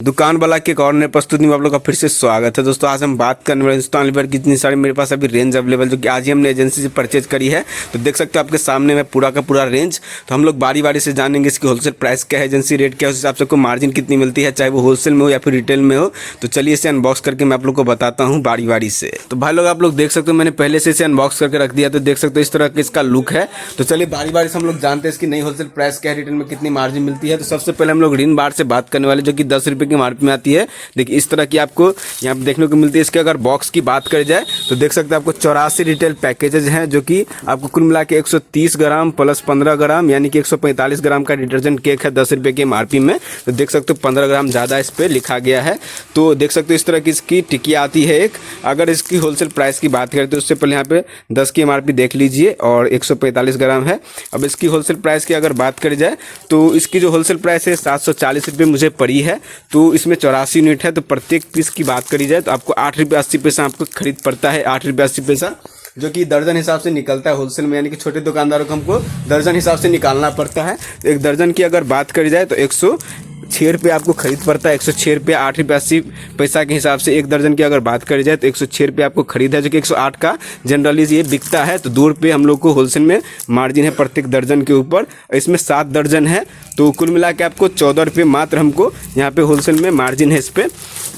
दुकान वाला के एक और नए प्रस्तुति में आप लोग का फिर से स्वागत है। दोस्तों आज हम बात करने वाले हिंदुस्तान लीवर की इतनी सारी मेरे पास अभी रेंज अवेलेबल जो कि आज ही हमने एजेंसी से परचेज करी है। तो देख सकते हो आपके सामने में पूरा का पूरा रेंज। तो हम लोग बारी बारी से जानेंगे इसकी होलसेल प्राइस क्या है, एजेंसी रेट क्या है, उस हिसाब से आपको मार्जिन कितनी मिलती है, चाहे वो होलसेल में हो या फिर रिटेल में हो। तो चलिए इसे अनबॉक्स करके मैं आप लोग को बताता हूँ बारी बारी से। तो भाई लोग आप लोग देख सकते हो मैंने पहले से इसे अनबॉक्स करके रख दिया। तो देख सकते हो इस तरह का इसका लुक है। तो चलिए बारी बारी से हम लोग जानते हैं इसकी नई होलसेल प्राइस क्या है, रिटेल में कितनी मार्जिन मिलती है। तो सबसे पहले हम लोग रिन बार से बात करने वाले जो कि 10 रुपये की मार्केट में आती है। देखिए इस तरह की आपको यहाँ पे देखने को मिलती है। इसके अगर बॉक्स की बात करी जाए तो देख सकते हैं आपको 84 रिटेल पैकेजेज हैं जो कि आपको कुल मिला के 130 ग्राम प्लस 15 ग्राम यानी कि 145 ग्राम का डिटर्जेंट केक है 10 रुपये के MRP में। तो देख सकते हो 15 ग्राम ज़्यादा इस पर लिखा गया है। तो देख सकते हो इस तरह की इसकी टिकिया आती है एक। अगर इसकी होलसेल प्राइस की बात करें तो उससे पहले यहाँ पे 10 की MRP देख लीजिए और 145 ग्राम है। अब इसकी होलसेल प्राइस की अगर बात करी जाए तो इसकी जो होलसेल प्राइस है 740 रुपये मुझे पड़ी है। तो इसमें 84 यूनिट है। तो प्रत्येक पीस की बात करी जाए तो आपको 8 रुपये 80 पैसा आपको खरीद पड़ता है। 8 रुपये 80 पैसा जो कि दर्जन हिसाब से निकलता है होलसेल में, यानी कि छोटे दुकानदारों को हमको दर्जन हिसाब से निकालना पड़ता है। तो एक दर्जन की अगर बात करी जाए तो 106 रुपये आपको खरीद पड़ता है। 106 रुपये 8 रुपये 80 पैसा के हिसाब से एक दर्जन की अगर बात करी जाए तो 106 रुपये आपको खरीद है, जो कि 108 का जनरली ये बिकता है। तो 2 रुपये हम लोग को होलसेल में मार्जिन है प्रत्येक दर्जन के ऊपर। इसमें 7 दर्जन है तो कुल मिला के आपको 14 रुपये मात्र हमको यहाँ पे होलसेल में मार्जिन है इस पर।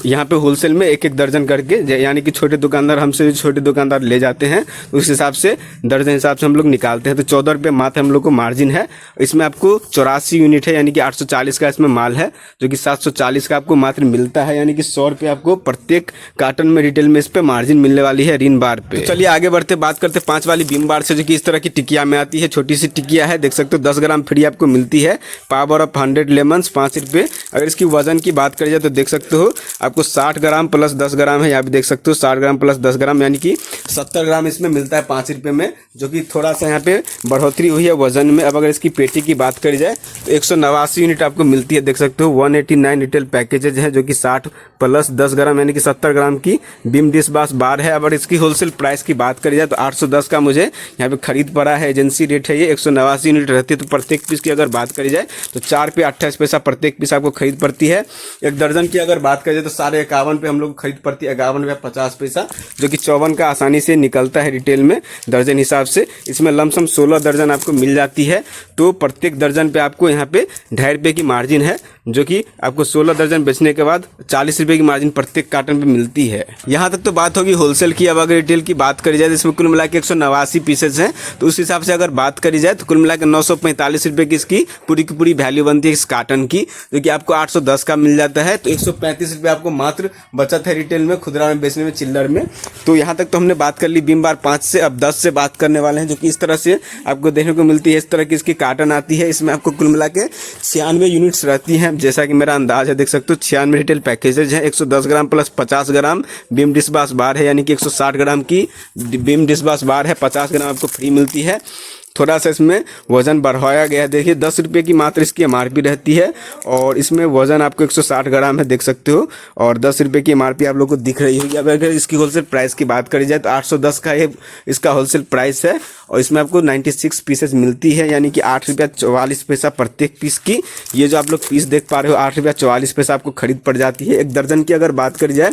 यहाँ पे होलसेल में एक एक दर्जन करके, यानी कि छोटे दुकानदार हमसे जो छोटे दुकानदार ले जाते हैं उस हिसाब से दर्जन हिसाब से हम लोग निकालते हैं। तो 14 रुपये मात्र हम लोग को मार्जिन है। इसमें आपको 84 यूनिट है यानी कि 840 का इसमें माल है, जो कि 740 का आपको मात्र मिलता है, यानी कि 100 रुपये आपको प्रत्येक कार्टन में रिटेल में इस पे मार्जिन मिलने वाली है रिन बार पे। तो चलिए आगे बढ़ते बात करते 5 वाली बीम बार से, जो कि इस तरह की टिकिया में आती है। छोटी सी टिकिया है, देख सकते हो 10 ग्राम फ्री आपको मिलती है। पावर ऑफ 100 लेमन्स 5 रुपये। अगर इसकी वजन की बात करी जाए तो देख सकते हो आपको 60 ग्राम प्लस 10 ग्राम है। यहाँ पे देख सकते हो 60 ग्राम प्लस 10 ग्राम यानी कि 70 ग्राम इसमें मिलता है 5 रुपये में, जो कि थोड़ा सा यहाँ पे बढ़ोतरी हुई है वजन में। अब अगर इसकी पेटी की बात करी जाए तो 189 यूनिट आपको मिलती है। देख सकते हो 189 रिटेल पैकेजेज है जो कि 60 प्लस 10 ग्राम यानी कि 70 ग्राम की बीम डिश बास बार है। अगर इसकी होलसेल प्राइस की बात करी जाए तो 810 का मुझे यहाँ पे खरीद पड़ा है। एजेंसी रेट है ये। 189 यूनिट रहती है। तो प्रत्येक पीस की अगर बात करी जाए तो 4 रुपये 28 पैसा प्रत्येक पीस आपको खरीद पड़ती है। एक दर्जन की अगर बात करी जाए तो 51 पे हम लोग खरीद पड़ती है 51 रुपये 50 पैसा, जो कि 54 का आसानी से निकलता है रिटेल में दर्जन हिसाब से। इसमें लमसम 16 दर्जन आपको मिल जाती है। तो प्रत्येक दर्जन पे आपको यहाँ पे 2.5 रुपये की मार्जिन है, जो कि आपको 16 दर्जन बेचने के बाद 40 रुपये की मार्जिन प्रत्येक कार्टन पे मिलती है। यहाँ तक तो बात होगी होलसेल की। अब अगर रिटेल की बात करी जाए तो इसमें कुल मिला के 189 पीसेज हैं। तो उस हिसाब से अगर बात करी जाए तो कुल मिला के 945 रुपये की इसकी पूरी की पूरी वैल्यू बनती है इस कार्टन की, जो कि आपको 810 का मिल जाता है। तो 135 रुपये आपको मात्र बचत है रिटेल में, खुदरा में बेचने में, चिल्लर में। तो यहाँ तक तो हमने बात कर ली बीम बार 5 से। अब 10 से बात करने वाले हैं, जो कि इस तरह से आपको देखने को मिलती है। इस तरह की इसकी कार्टन आती है। इसमें आपको कुल मिला के 96 यूनिट्स रहती हैं, जैसा कि मेरा अंदाज है। देख सकते हो 96 रिटेल पैकेजेज है। 110 ग्राम प्लस 50 ग्राम बीम डिश बास बार है, यानी कि 160 ग्राम की बीम डिश बास बार है। 50 ग्राम आपको फ्री मिलती है। थोड़ा सा इसमें वजन बढ़ाया गया है। देखिए 10 रुपये की मात्र इसकी MRP रहती है और इसमें वजन आपको 160 ग्राम है, देख सकते हो। और 10 रुपये की MRP आप लोग को दिख रही होगी। अब अगर इसकी होलसेल प्राइस की बात करी जाए तो 810 का ये इसका होलसेल प्राइस है। और इसमें आपको 96 पीसेस मिलती है, यानी कि 8 रुपया 44 पैसा प्रत्येक पीस की। ये जो आप लोग पीस देख पा रहे हो 8 रुपया 44 पैसा आपको खरीद पड़ जाती है। एक दर्जन की अगर बात करी जाए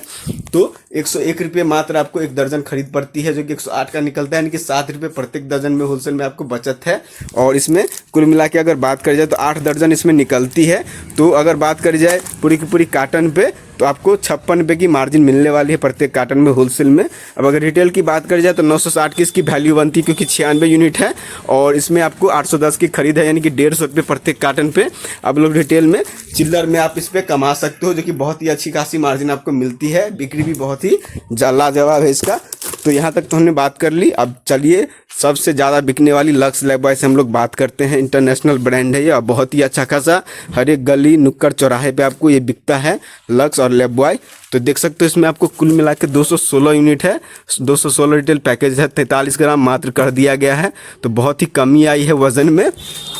तो 101 रुपये मात्र आपको एक दर्जन खरीद पड़ती है, जो कि 108 का निकलता है, यानी कि 7 रुपये प्रत्येक दर्जन में होलसेल में आपको बचत है। और इसमें कुल मिला के अगर बात करी जाए तो 8 दर्जन इसमें निकलती है। तो अगर बात करी जाए पूरी की पूरी कार्टन पे तो आपको 56 रुपये की मार्जिन मिलने वाली है प्रत्येक कार्टन में होलसेल में। अब अगर रिटेल की बात करी जाए तो 960 की इसकी वैल्यू बनती है, क्योंकि 96 यूनिट है और इसमें आपको 810 की खरीद है, यानी कि 150 रुपये प्रत्येक कार्टन पे आप लोग रिटेल में, चिल्लर में आप इस पर कमा सकते हो, जो कि बहुत ही अच्छी खासी मार्जिन आपको मिलती है। बिक्री भी बहुत ही लाजवाब है इसका। तो यहाँ तक तो हमने बात कर ली। अब चलिए सबसे ज़्यादा बिकने वाली लक्स लाइफबॉय से हम लोग बात करते हैं। इंटरनेशनल ब्रांड है ये और बहुत ही अच्छा खासा हर एक गली नुक्कड़ चौराहे पे आपको ये बिकता है, लक्स और लाइफबॉय। तो देख सकते हो इसमें आपको कुल मिला के 216 यूनिट है। 216 रिटेल पैकेज है। 43 ग्राम मात्र कर दिया गया है। तो बहुत ही कमी आई है वजन में।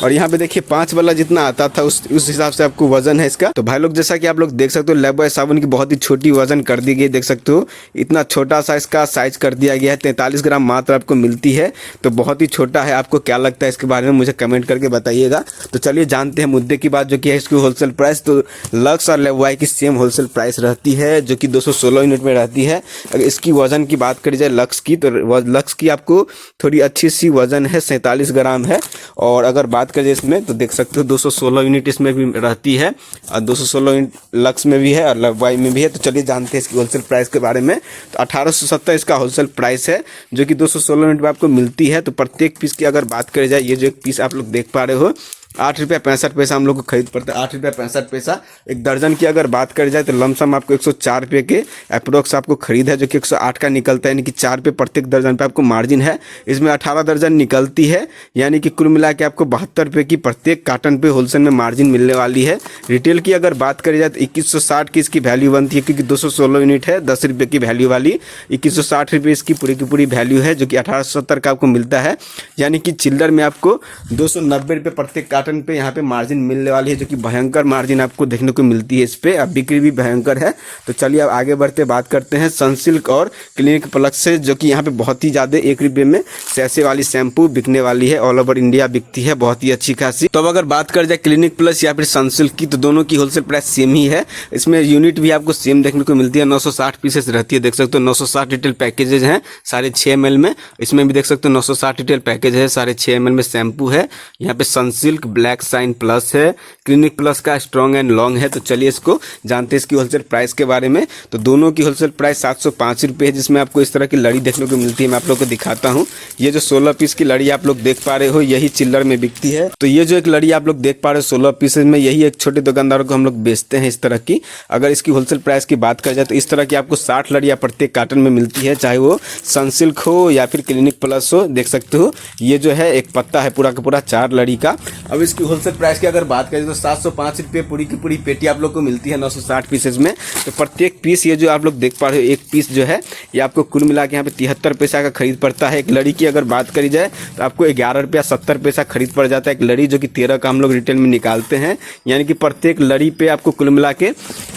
और यहाँ पे देखिए 5 वाला जितना आता था उस हिसाब से आपको वजन है इसका। तो भाई लोग जैसा कि आप लोग देख सकते हो लाइफबॉय साबुन की बहुत ही छोटी वजन कर दी गई। देख सकते हो इतना छोटा सा इसका साइज कर दिया गया है। 43 ग्राम मात्र आपको मिलती है, तो बहुत ही छोटा है। आपको क्या लगता है इसके बारे में मुझे कमेंट करके बताइएगा। तो चलिए जानते हैं मुद्दे की बात, जो कि है इसकी होलसेल प्राइस। तो लक्स और लेवॉय की सेम होलसेल प्राइस रहती है, जो कि 216 यूनिट में रहती है। अगर इसकी वजन की बात करी जाए लक्स की, तो लक्स की आपको थोड़ी अच्छी सी वजन है, 47 ग्राम है। और अगर बात करें इसमें तो देख सकते हो 216 यूनिट इसमें भी रहती है, और 216 यूनिट लक्स में भी है और लेवॉय में भी है। तो चलिए जानते हैं इसकी होलसेल प्राइस के बारे में। तो 1870 इसका होलसेल प्राइस है, जो कि 216 यूनिट में आपको मिलती है। तो प्रत्येक पीस की अगर बात करी जाए, ये जो एक पीस आप लोग देख पा रहे हो, 8.65 हम लोग को खरीद पड़ता है। 8.65 एक दर्जन की अगर बात करी जाए तो लमसम आपको 104 रुपये के अप्रोक्स आपको खरीद है, जो कि 108 का निकलता है, यानी कि 4 रुपये प्रत्येक दर्जन पे आपको मार्जिन है। इसमें 18 दर्जन निकलती है, यानी कि कुल मिला के आपको 72 रुपये की प्रत्येक कार्टन पे होलसेल में मार्जिन मिलने वाली है। रिटेल की अगर बात करी जाए तो 2160 की इसकी वैल्यू बनती है, क्योंकि 216 यूनिट है, 10 रुपये की वैल्यू वाली। 2160 रुपये इसकी पूरी की पूरी वैल्यू है, जो कि 1870 का आपको मिलता है, यानी कि चिल्लर में आपको 290 रुपये प्रत्येक कार्टन पे यहाँ पे मार्जिन मिलने वाली है, जो कि भयंकर मार्जिन आपको देखने को मिलती है इस पे। अब बिक्री भी भयंकर है। तो चलिए अब आगे बढ़ते बात करते हैं सनसिल्क और क्लिनिक प्लस से, जो कि यहाँ पे बहुत ही ज़्यादा 1 रुपये में सैसे वाली शैम्पू बिकने वाली है, ऑल ओवर इंडिया बिकती है, बहुत ही अच्छी खासी। तो अब अगर बात कर जाए क्लिनिक प्लस या फिर सनसिल्क की, तो दोनों की होलसेल प्राइस सेम ही है। इसमें यूनिट भी आपको सेम देखने को मिलती है, 960 पीसेस रहती है, देख सकते हो। 960 रिटेल पैकेजेज हैं 6.5 ml में। इसमें भी देख सकते हो 960 रिटेल पैकेज है, 6.5 ml में शैम्पू है। यहाँ पे सनसिल्क ब्लैक साइन प्लस है, क्लिनिक प्लस का स्ट्रॉन्ग एंड लॉन्ग है। तो चलिए इसको जानते हैं इसकी होलसेल प्राइस के बारे में। तो दोनों की होलसेल प्राइस 705 रुपये है, जिसमें आपको इस तरह की लड़ी देखने को मिलती है। मैं आप लोग को दिखाता हूँ। ये जो 16 पीस की लड़ी आप लोग देख पा रहे हो, यही चिल्लर में बिकती है। तो ये जो एक लड़ी आप लोग देख पा रहे हो 16 पीसेज में, यही एक छोटे दुकानदारों को हम लोग बेचते हैं इस तरह की। अगर इसकी होलसेल प्राइस की बात कर जाए तो इस तरह की आपको 60 लड़ियाँ प्रत्येक कार्टन में मिलती है, चाहे वो सनसिल्क हो या फिर क्लिनिक प्लस हो। देख सकते हो ये जो है एक पत्ता है पूरा का पूरा 4 लड़ी का। अब इसकी होलसेल प्राइस की अगर बात करें तो 705 रुपये पूरी की पूरी पेटी आप लोग को मिलती है 960 पीसेज में। तो प्रत्येक पीस ये जो आप लोग देख पा रहे हो, एक पीस जो है ये आपको कुल मिला के यहाँ पे 73 पैसा का खरीद पड़ता है। एक लड़ी की अगर बात करी जाए तो आपको 11 रुपया 70 पैसा खरीद पड़ जाता है एक लड़ी, जो कि 13 का हम लोग रिटेल में निकालते हैं। यानी कि प्रत्येक लड़ी पे आपको कुल मिला के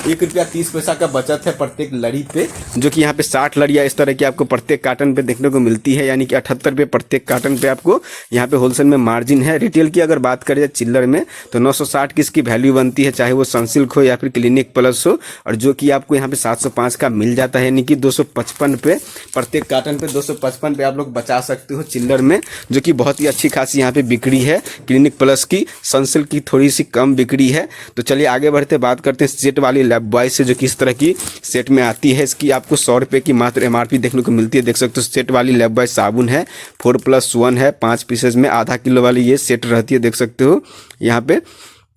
1 रुपया 30 पैसा का बचत है प्रत्येक लड़ी पे, जो कि यहाँ पे 60 लड़ियाँ इस तरह की आपको प्रत्येक कार्टन पे देखने को मिलती है, यानी कि 78 रुपये प्रत्येक कार्टन पे आपको यहाँ पे होलसेल में मार्जिन है। रिटेल की अगर बात करें चिल्लर में तो 960 की इसकी वैल्यू बनती है, चाहे वो सनसिल्क हो या फिर क्लिनिक प्लस हो, और जो कि आपको यहाँ पे 705 का मिल जाता है, यानी कि 255 पे प्रत्येक कार्टन पे 255 पे आप लोग बचा सकते हो चिल्लर में, जो कि बहुत ही अच्छी खासी यहाँ पे बिक्री है क्लिनिक प्लस की। सनसिल्क की थोड़ी सी कम बिक्री है। तो चलिए आगे बढ़ते बात करते हैं सेट वाली लेवॉय से, जो कि इस तरह की सेट में आती है। इसकी आपको 100 रुपये की मात्र MRP देखने को मिलती है। देख सकते हो सेट वाली लेवॉय साबुन है, 4+1 है, 5 पीसेज में आधा किलो वाली ये सेट रहती है। देख सकते हो यहाँ पे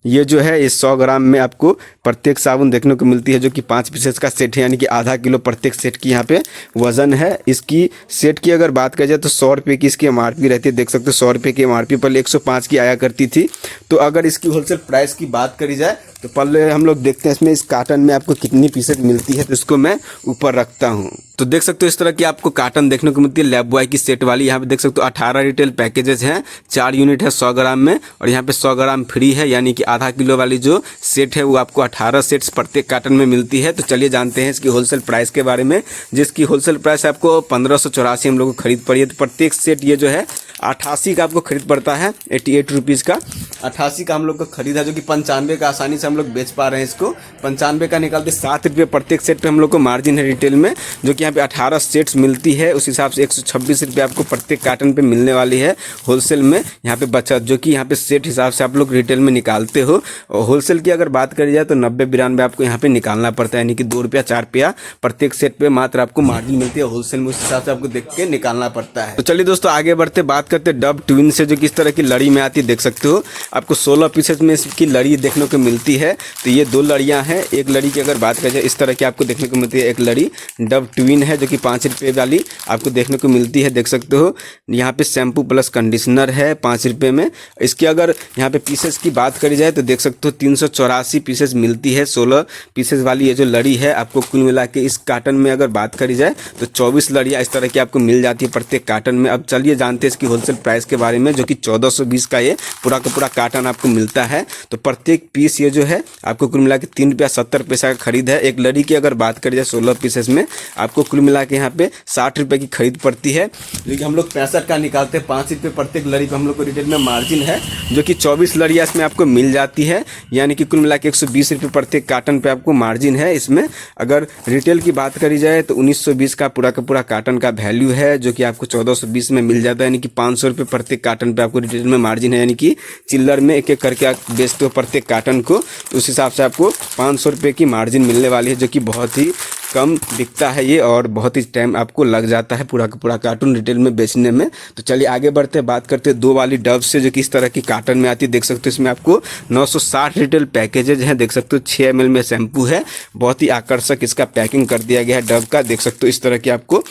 ये जो है ये 100 ग्राम में आपको प्रत्येक साबुन देखने को मिलती है, जो कि 5 पीसेस का सेट है, यानी कि आधा किलो प्रत्येक सेट की यहाँ पे वजन है। इसकी सेट की अगर बात करें जाए तो 100 रुपये की इसकी MRP रहती है। देख सकते हो 100 रुपये की MRP पहले 105 की आया करती थी। तो अगर इसकी होलसेल प्राइस की बात करी जाए तो पहले हम लोग देखते हैं इसमें इस कार्टन में आपको कितनी पीसेज मिलती है। तो इसको मैं ऊपर रखता हूँ। तो देख सकते हो इस तरह की आपको कार्टन देखने को मिलती है लेवॉय की सेट वाली। यहाँ पे देख सकते हो 18 रिटेल पैकेजेस हैं, 4 यूनिट है 100 ग्राम में, और यहाँ पे 100 ग्राम फ्री है, यानी कि आधा किलो वाली जो सेट है वो आपको 18 सेट्स प्रत्येक कार्टन में मिलती है। तो चलिए जानते हैं इसकी होलसेल प्राइस के बारे में, जिसकी होलसेल प्राइस आपको 1584 हम लोग को खरीद पड़ी है। तो प्रत्येक सेट ये जो है 88 का आपको खरीद पड़ता है, 88 रुपीज़ का 88 का हम लोग को खरीदा, जो कि 95 का आसानी से हम लोग बेच पा रहे हैं इसको। 95 का निकालते 7 रुपये प्रत्येक सेट पे हम लोग को मार्जिन है रिटेल में, जो कि यहाँ पे 18 सेट्स मिलती है। उस हिसाब से 126 रुपये आपको प्रत्येक कार्टन पे मिलने वाली है होलसेल में यहाँ पे बचत, जो कि यहाँ पे सेट हिसाब से आप लोग रिटेल में निकालते हो। और होलसेल की अगर बात करी जाए तो 90-92 आपको यहाँ पे निकालना पड़ता है, यानी कि 2 रुपया 4 रुपया प्रत्येक सेट पे मात्र आपको मार्जिन मिलती है होलसेल में। उस हिसाब से आपको देख के निकालना पड़ता है। तो चलिए दोस्तों आगे बढ़ते बात करते डब ट्विन से, जो किस तरह की लड़ी में आती है। देख सकते हो आपको 16 पीसेज में इसकी लड़ी देखने को मिलती है। तो ये 2 लड़ियाँ हैं। एक लड़ी की अगर बात करें जाए इस तरह की आपको देखने को मिलती है, एक लड़ी डब ट्विन है, जो कि 5 रुपये वाली आपको देखने को मिलती है। देख सकते हो यहाँ पे शैम्पू प्लस कंडीशनर है 5 रुपये में। इसकी अगर यहाँ पे पीसेस की बात करी जाए तो देख सकते हो 384 पीसेस मिलती है। 16 पीसेस वाली ये जो लड़ी है आपको कुल मिला के इस कार्टन में अगर बात करी जाए तो 24 लड़ियाँ इस तरह की आपको मिल जाती है प्रत्येक कार्टन में। अब चलिए जानते हैं इसकी होलसेल प्राइस के बारे में, जो कि 1420 का ये पूरा का पूरा कार्टन आपको मिलता है। तो प्रत्येक पीस ये जो है आपको कुल मिला के 3 रुपया 70 पैसा का खरीद है। एक लड़ी की अगर बात करी जाए 16 पीसेस में आपको कुल मिला के यहाँ पे 60 रुपये की खरीद पड़ती है, जो कि हम लोग 65 का निकालते हैं। 5 रुपये प्रत्येक लड़ी पर हम लोग को रिटेल में मार्जिन है, जो कि 24 लड़ियाँ इसमें आपको मिल जाती है, यानी कि कुल मिला के 120 रुपये प्रत्येक कार्टन पे आपको मार्जिन है। इसमें अगर रिटेल की बात करी जाए तो 1920 का पूरा कार्टन का वैल्यू है, जो कि आपको 1420 में मिल जाता है, यानी कि 500 रुपये प्रत्येक कार्टन पे आपको रिटेल में मार्जिन है, यानी कि चिल्लर में एक एक करके आप बेचते हो प्रत्येक कार्टन को, तो उस हिसाब से आपको 500 रुपये की मार्जिन मिलने वाली है, जो कि बहुत ही कम बिकता है ये और बहुत ही टाइम आपको लग जाता है पूरा का पूरा कार्टून रिटेल में बेचने में। तो चलिए आगे बढ़ते हैं, बात करते हैं 2 वाली डव से, जो कि इस तरह की कार्टन में आती है। देख सकते हो इसमें आपको 960 रिटेल पैकेजेज हैं। देख सकते हो 6 ml में शैम्पू है, बहुत ही आकर्षक इसका पैकिंग कर दिया गया है डव का। देख सकते हो इस तरह की आपको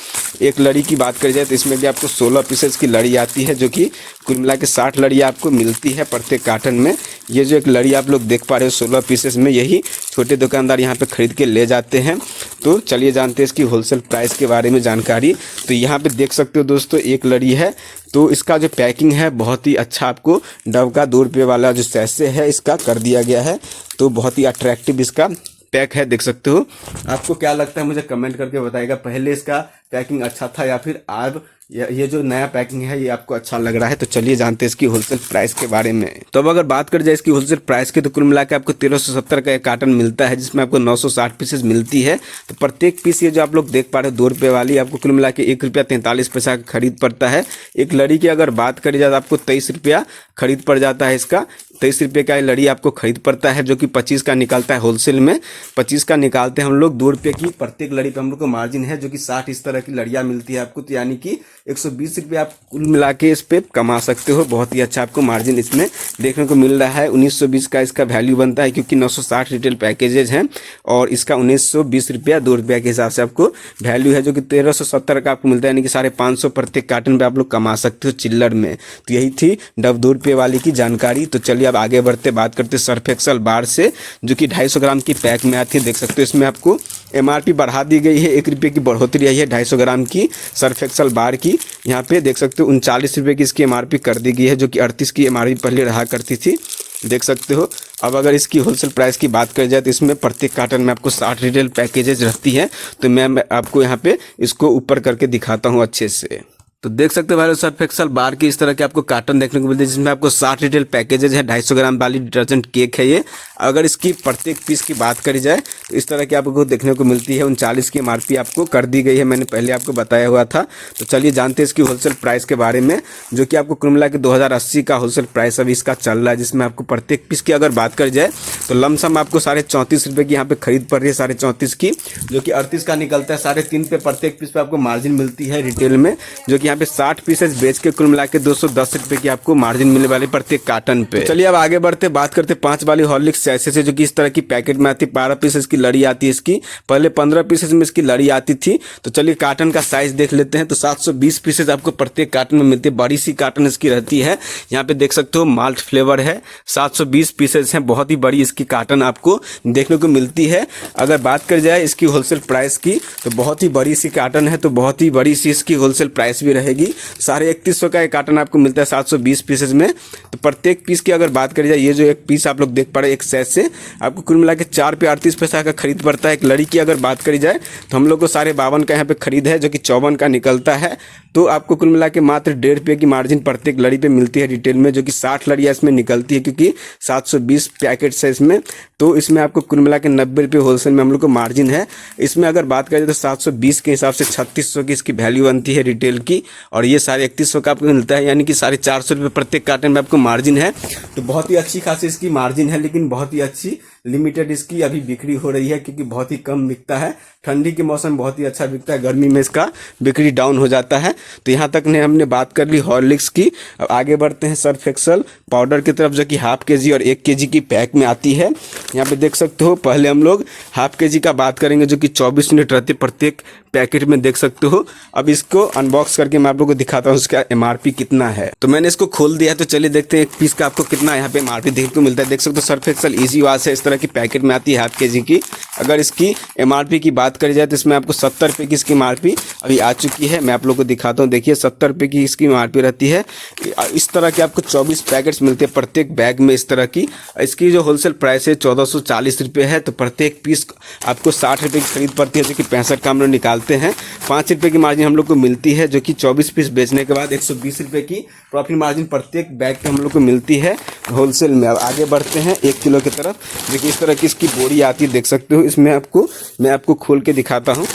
एक लड़ी की बात करी जाए तो इसमें भी आपको 16 पीसेस की लड़ी आती है, जो कि कुल मिला के 60 लड़ियाँ आपको मिलती है प्रत्येक कार्टन में। ये जो एक लड़ी आप लोग देख पा रहे हो 16 पीसेस में, यही छोटे दुकानदार यहाँ पे खरीद के ले जाते हैं। तो चलिए जानते हैं इसकी होलसेल प्राइस के बारे में जानकारी। तो यहाँ पे देख सकते हो दोस्तों एक लड़ी है, तो इसका जो पैकिंग है बहुत ही अच्छा, आपको डव का 2 रुपये वाला जो सैशे है इसका कर दिया गया है, तो बहुत ही अट्रैक्टिव इसका पैक है। देख सकते हो, आपको क्या लगता है मुझे कमेंट करके बताइएगा, पहले इसका पैकिंग अच्छा था या फिर आज ये जो नया पैकिंग है ये आपको अच्छा लग रहा है। तो चलिए जानते हैं इसकी होलसेल प्राइस के बारे में। तो अब अगर बात कर जाए इसकी होलसेल प्राइस की, तो कुल मिला के आपको 1370 का एक कार्टन मिलता है, जिसमें आपको 960 पीसेस मिलती है। तो प्रत्येक पीस ये जो आप लोग देख पा रहे हो 2 रुपये वाली, आपको कुल मिला के 1 रुपया 43 पैसा का खरीद पड़ता है। एक लड़ी की अगर बात करी जाए तो आपको 23 रुपया खरीद पड़ जाता है इसका। 23 रुपये का लड़ी आपको खरीद पड़ता है, जो कि 25 का निकलता है होलसेल में। 25 का निकालते हैं हम लोग, 2 रुपये की प्रत्येक लड़ी पे हम लोग को मार्जिन है, जो कि 60 इस तरह की लड़ियाँ मिलती है आपको, तो यानी कि 120 रुपये आप कुल मिला के इस पे कमा सकते हो। बहुत ही अच्छा आपको मार्जिन इसमें देखने को मिल रहा है। 1920 का इसका वैल्यू बनता है, क्योंकि 960 रिटेल पैकेजेज हैं और इसका 1920 रुपया 2 रुपये के हिसाब से आपको वैल्यू है, जो कि 1370 का आपको मिलता है, यानी कि 550 प्रत्येक कार्टन पे आप लोग कमा सकते हो चिल्लर में। तो यही थी डव 2 रुपये वाली की जानकारी। तो चलिए अब आगे बढ़ते बात करते सर्फ एक्सल बार से, जो कि 250 ग्राम की पैक में आती है। देख सकते हो इसमें आपको MRP बढ़ा दी गई है, 1 रुपये की बढ़ोतरी आई है 250 ग्राम की सर्फ एक्सल बार की। यहाँ पे देख सकते हो 39 रुपये की इसकी MRP कर दी गई है, जो कि 38 की MRP पहले रहा करती थी। देख सकते हो। अब अगर इसकी होलसेल प्राइस की बात करी जाए तो इसमें प्रत्येक कार्टन में आपको 60 रिटेल पैकेजेज रहती है। तो मैं आपको यहाँ पे इसको ऊपर करके दिखाता हूँ अच्छे से। तो देख सकते हो भाई सर्फ एक्सल बार की इस तरह के आपको कार्टन देखने को मिलते हैं, जिसमें आपको 60 रिटेल पैकेजेज है। 250 ग्राम वाली डिटर्जेंट केक है ये। अगर इसकी प्रत्येक पीस की बात करी जाए तो इस तरह की आपको देखने को मिलती है। 39 की MRP आपको कर दी गई है, मैंने पहले आपको बताया हुआ था। तो चलिए जानते हैं इसकी होलसेल प्राइस के बारे में, जो कि आपको कुल मिला के 2080 का होलसेल प्राइस अभी इसका चल रहा है, जिसमें आपको प्रत्येक पीस की अगर बात करी जाए तो लमसम आपको 34.5 रुपये की यहाँ पे खरीद पड़ रही है, 34.5 की, जो कि 38 का निकलता है। 3.5 पे प्रत्येक पीस पे आपको मार्जिन मिलती है रिटेल में, जो कि यहाँ पे 60 पीसेस बेच के कुल मिला के 210 रुपये की आपको मार्जिन मिलने वाली प्रत्येक कार्टन पे। तो चलिए अब आगे बढ़ते बात करते 5 वाली हॉर्लिक्स सैशे से, जो कि इस तरह की पैकेट में आती है। 12 पीसेस की लड़ी आती है इसकी, पहले 15 पीसेस में इसकी लड़ी आती थी। तो चलिए कार्टन का साइज देख लेते हैं। तो 720 पीसेस आपको प्रत्येक कार्टन में मिलती है, बड़ी सी कार्टन इसकी रहती है। यहाँ पे देख सकते हो माल्ट फ्लेवर है, 720 पीसेस हैं, बहुत ही बड़ी इसकी कार्टन आपको देखने को मिलती है। अगर बात कर जाए इसकी होलसेल प्राइस की तो बहुत ही बड़ी सी कार्टन है, तो बहुत ही बड़ी सी इसकी होलसेल प्राइस भी रहेगी। 3150 का एक कार्टन आपको मिलता है 720 पीसेस में। तो प्रत्येक पीस की अगर बात करी जाए, ये जो एक पीस आप लोग देख पा रहे हैं एक सैश से, आपको कुल मिला के 4 रुपये 38 पैसा का खरीद पड़ता है। एक लड़ी की अगर बात करी जाए तो हम लोग को 52.5 का यहाँ पे खरीद है, जो कि 54 का निकलता है। तो आपको कुल मिला के मात्र 1.5 रुपये की मार्जिन प्रत्येक लड़ी पे मिलती है रिटेल में, जो कि 60 लड़ियाँ इसमें निकलती है, क्योंकि 720 पैकेट्स है इसमें। तो इसमें आपको कुल मिला के 90 रुपये होलसेल में हम लोग को मार्जिन है। इसमें अगर बात करें तो 720 के हिसाब से 3600 की इसकी वैल्यू बनती है रिटेल की, और ये 3150 का आपको मिलता है, यानी कि 450 रुपये प्रत्येक कार्टन में आपको मार्जिन है। तो बहुत ही अच्छी खासी इसकी मार्जिन है, लेकिन बहुत ही अच्छी लिमिटेड इसकी अभी बिक्री हो रही है, क्योंकि बहुत ही कम बिकता है। ठंडी के मौसम बहुत ही अच्छा बिकता है, गर्मी में इसका बिक्री डाउन हो जाता है। तो यहाँ तक ने हमने बात कर ली हॉर्लिक्स की। अब आगे बढ़ते हैं सर्फ एक्सल पाउडर की तरफ, जो कि हाफ केजी और 1 केजी की पैक में आती है। यहाँ पे देख सकते हो, पहले हम लोग हाफ केजी का बात करेंगे, जो कि 24 यूनिट रहती है प्रत्येक पैकेट में, देख सकते हो। अब इसको अनबॉक्स करके मैं आप लोगों को दिखाता हूँ उसका MRP कितना है। तो मैंने इसको खोल दिया है, तो चलिए देखते हैं एक पीस का आपको कितना यहाँ पे MRP देखने को मिलता है। देख सकते हो सर्फ एक्सल इजी वॉश है, इस तरह तरह की पैकेट में आती है ½ kg की। अगर इसकी MRP की बात करी जाए तो इसमें आपको 70 रुपये की इसकी MRP अभी आ चुकी है। मैं आप लोग को दिखाता हूँ, देखिए 70 रुपये की इसकी MRP रहती है। इस तरह के आपको 24 पैकेट्स मिलते हैं प्रत्येक बैग में इस तरह की। इसकी जो होलसेल प्राइस है 1440 रुपये है। तो प्रत्येक पीस आपको 60 रुपये की खरीद पड़ती है, जो कि 65 का हम लोग निकालते हैं। 5 रुपये की मार्जिन हम लोग को मिलती है, जो कि 24 पीस बेचने के बाद 120 रुपये की प्रॉफिट मार्जिन प्रत्येक बैग पे हम लोग को मिलती है होलसेल में। अब आगे बढ़ते हैं 1 किलो की तरफ। देखिए इस तरह की इसकी बोरी आती है, देख सकते हो। इसमें मैं आपको खोल के दिखाता हूँ।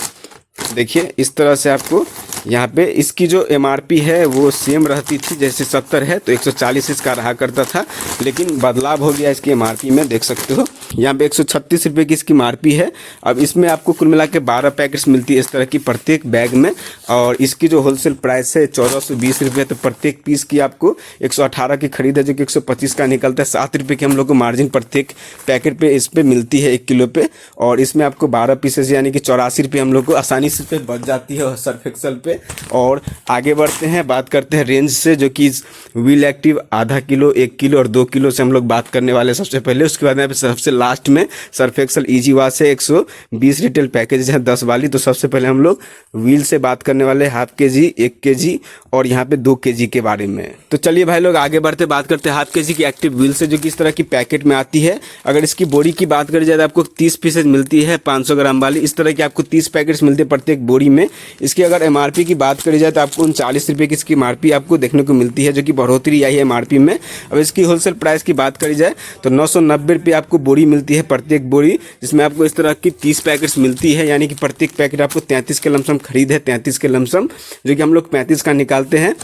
देखिए इस तरह से आपको यहाँ पे इसकी जो MRP है वो सेम रहती थी, जैसे 70 है तो 140 इसका रहा करता था, लेकिन बदलाव हो गया इसकी MRP में। देख सकते हो यहाँ पे 136 रुपये की इसकी MRP है। अब इसमें आपको कुल मिला के 12 पैकेट्स मिलती है इस तरह की प्रत्येक बैग में, और इसकी जो होलसेल प्राइस है 1420 रुपये। तो प्रत्येक पीस की आपको 118 की खरीद है, जो कि 125 का निकलता है। 7 रुपये की हम लोग को मार्जिन प्रत्येक पैकेट पे इस पे मिलती है 1 किलो पे, और इसमें आपको 12 पीसेस यानी कि 84 रुपये हम लोग को आसानी से पे बच जाती है सर्फ एक्सेल पे। और आगे बढ़ते हैं, बात करते हैं रेंज से, जो कि व्हील एक्टिव ½ किलो, 1 किलो और 2 किलो से हम लोग बात करने वाले हैं सबसे पहले। उसके बाद यहाँ पे सबसे लास्ट में सर्फ एक्सेल इजी वॉश है 120 रिटेल पैकेज है 10 वाली। तो सबसे पहले हम लोग व्हील से बात करने वाले ½ kg, 1 kg और यहाँ पे 2 kg के बारे में। तो चलिए भाई लोग आगे बढ़ते बात करते हैं ½ kg की एक्टिव व्हील से, जो कि इस तरह की पैकेट में आती है। अगर इसकी बोरी की बात करी जाए तो आपको 30 पीसेज मिलती है 500 ग्राम वाली। इस तरह की आपको 30 पैकेट्स मिलते हैं प्रत्येक बोरी में। इसकी अगर MRP की बात करी जाए तो आपको 39 रुपये की इसकी MRP आपको देखने को मिलती है, जो कि बढ़ोतरी आई है MRP में। अब इसकी होलसेल प्राइस की बात करी जाए तो 990 रुपये आपको बोरी मिलती है प्रत्येक बोरी, जिसमें आपको इस तरह की 30 पैकेट्स मिलती है, यानी कि प्रत्येक पैकेट आपको 33 के लमसम खरीद है, 33 के लमसम, जो कि हम लोग 35 का निकालते हैं।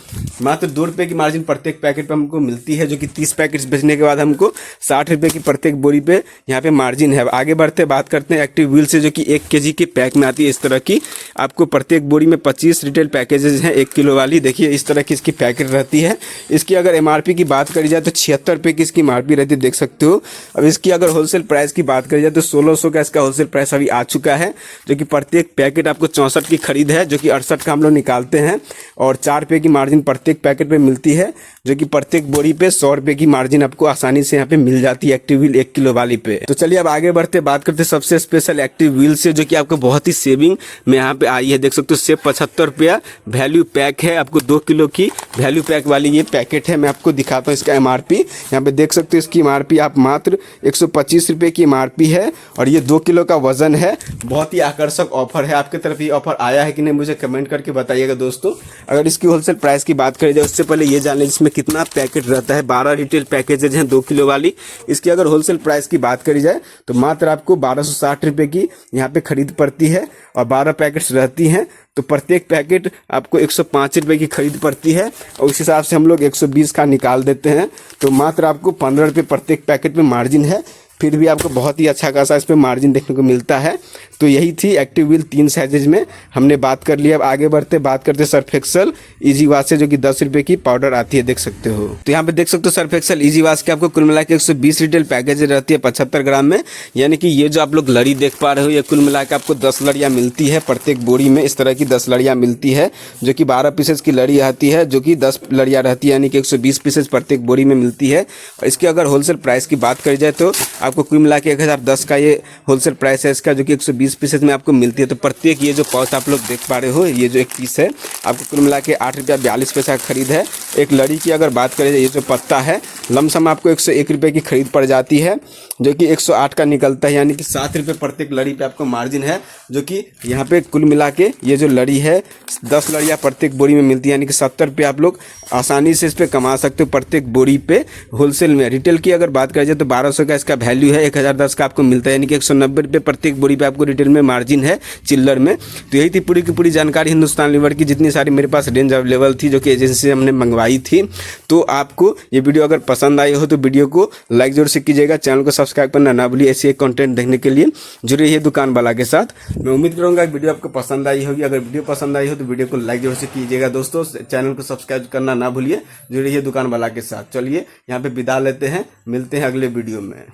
मात्र 2 रुपये की मार्जिन प्रत्येक पैकेट पे हमको मिलती है, जो कि 30 पैकेट्स बेचने के बाद हमको 60 रुपये की प्रत्येक बोरी पे यहाँ पे मार्जिन है। आगे बढ़ते बात करते हैं एक्टिव व्हील से, जो कि 1 kg के पैक में आती है इस तरह की। आपको प्रत्येक बोरी में 25 रिटेल पैकेजेस हैं 1 किलो वाली। देखिए इस तरह की इसकी पैकेट रहती है। इसकी अगर MRP की बात करी जाए तो 76 रुपये की इसकी MRP रहती है, देख सकते हो। अब इसकी अगर होलसेल प्राइस की बात करी जाए तो 1600 का इसका होलसेल प्राइस अभी आ चुका है, जो कि प्रत्येक पैकेट आपको 64 की खरीद है, जो कि 68 का हम लोग निकालते हैं। और 4 रुपये की मार्जिन प्रत्येक पैकेट पे मिलती है, जो कि प्रत्येक बोरी पे 100 रुपये की मार्जिन आपको आसानी से यहाँ पे मिल जाती है एक्टिव व्हील 1 किलो वाली पे। तो चलिए अब आगे बढ़ते बात करते हैं सबसे स्पेशल एक्टिव व्हील से, जो कि आपको बहुत ही सेविंग में यहाँ पे आई है। देख सकते हो सिर्फ 75 रुपया वैल्यू पैक है, आपको 2 किलो की वैल्यू पैक वाली ये पैकेट है। मैं आपको दिखाता हूँ इसका MRP। यहाँ पे देख सकते हो इसकी MRP आप मात्र 125 रुपये की MRP है, और ये 2 किलो का वजन है। बहुत ही आकर्षक ऑफर है। आपकी तरफ ये ऑफर आया है कि नहीं मुझे कमेंट करके बताइएगा दोस्तों। अगर इसकी होलसेल प्राइस की बात करी जाए उससे पहले ये जान लें इसमें कितना पैकेट रहता है। 12 रिटेल पैकेजेज हैं 2 किलो वाली। इसकी अगर होलसेल प्राइस की बात करी जाए तो मात्र आपको 1260 रुपये की यहाँ पे खरीद पड़ती है, और 12 पैकेट्स रहती हैं। तो प्रत्येक पैकेट आपको 105 रुपये की खरीद पड़ती है, और उस हिसाब से हम लोग 120 का निकाल देते हैं। तो मात्र आपको 15 रुपये प्रत्येक पैकेट में मार्जिन है। फिर भी आपको बहुत ही अच्छा खासा इस पर मार्जिन देखने को मिलता है। तो यही थी एक्टिव व्हील 3 साइजेज में हमने बात कर लिया। अब आगे बढ़ते बात करते सर्फ एक्सेल इजी वॉश से, जो कि 10 रुपये की पाउडर आती है, देख सकते हो। तो यहाँ पे देख सकते हो सर्फ एक्सेल इजी वॉश के आपको कुल मिला के 120 रिटेल पैकेज रहती है 75 ग्राम में। यानी कि ये जो आप लोग लड़ी देख पा रहे हो, ये कुल मिला के आपको 10 लड़ियाँ मिलती है प्रत्येक बोरी में। इस तरह की 10 लड़ियाँ मिलती है, जो कि 12 पीसेस की लड़ी आती है, जो कि 10 लड़ियाँ रहती है, यानी कि 120 पीसेस प्रत्येक बोरी में मिलती है। और इसकी अगर होलसेल प्राइस की बात करी जाए तो आपको कुल मिला के 1010 का ये होलसेल प्राइस है इसका, जो कि 120 पीसेज में आपको मिलती है। तो प्रत्येक ये जो पाउच आप लोग देख पा रहे हो, ये जो एक पीस है आपको कुल मिला के 8 रुपया 42 पैसा खरीद है। एक लड़ी की अगर बात करें, ये जो पत्ता है लमसम आपको 101 रुपये की खरीद पड़ जाती है, जो कि 108 का निकलता है, यानी कि 7 रुपये प्रत्येक लड़ी पे आपको मार्जिन है। जो कि यहाँ पे कुल मिला के ये जो लड़ी है 10 लड़ियाँ प्रत्येक बोरी में मिलती है, यानी कि 70 रुपये आप लोग आसानी से इस पर कमा सकते हो प्रत्येक बोरी पे होलसेल में। रिटेल की अगर बात करें तो 1200 का इसका वैल्यू है, 1010 का आपको मिलता है, यानी कि 190 रुपये प्रत्येक बोरी पे आपको रिटेल में मार्जिन है चिल्लर में। तो यही थी पूरी की पूरी जानकारी हिंदुस्तान लीवर की, जितनी सारी मेरे पास रेंज अवेलेबल थी, जो कि एजेंसी से हमने मंगवाई थी। तो आपको ये वीडियो अगर पसंद आई हो तो वीडियो को लाइक जरूर से कीजिएगा, चैनल को सब्सक्राइब करना ना भूलिए। ऐसे कंटेंट देखने के लिए जुड़े रहिए दुकान वाला के साथ। मैं उम्मीद करूँगा वीडियो आपको पसंद आई होगी। अगर वीडियो पसंद आई हो तो वीडियो को लाइक जरूर से कीजिएगा दोस्तों। चैनल को सब्सक्राइब करना ना भूलिए, जुड़े रहिए दुकान वाला के साथ। चलिए यहाँ पे विदा लेते हैं, मिलते हैं अगले वीडियो में।